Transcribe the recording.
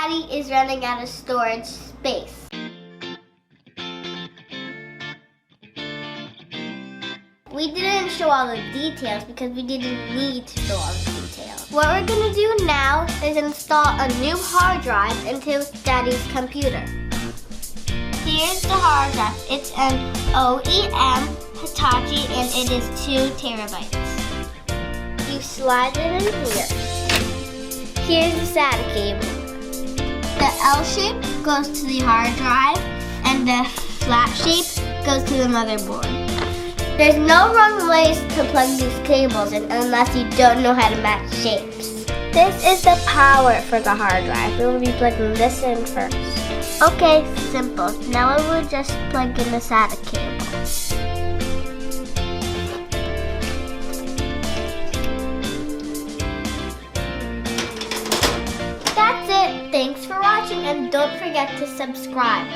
Daddy is running out of storage space. We didn't show all the details because we didn't need to show all the details. What we're gonna do now is install a new hard drive into Daddy's computer. Here's the hard drive. It's an OEM Hitachi and it is 2 terabytes. You slide it in here. Here's the SATA cable. The L shape goes to the hard drive and the flat shape goes to the motherboard. There's no wrong ways to plug these cables in unless you don't know how to match shapes. This is the power for the hard drive. We will be plugging this in first. Okay, simple. Now we will just plug in the SATA cable. That's it. Thanks for watching and don't forget to subscribe.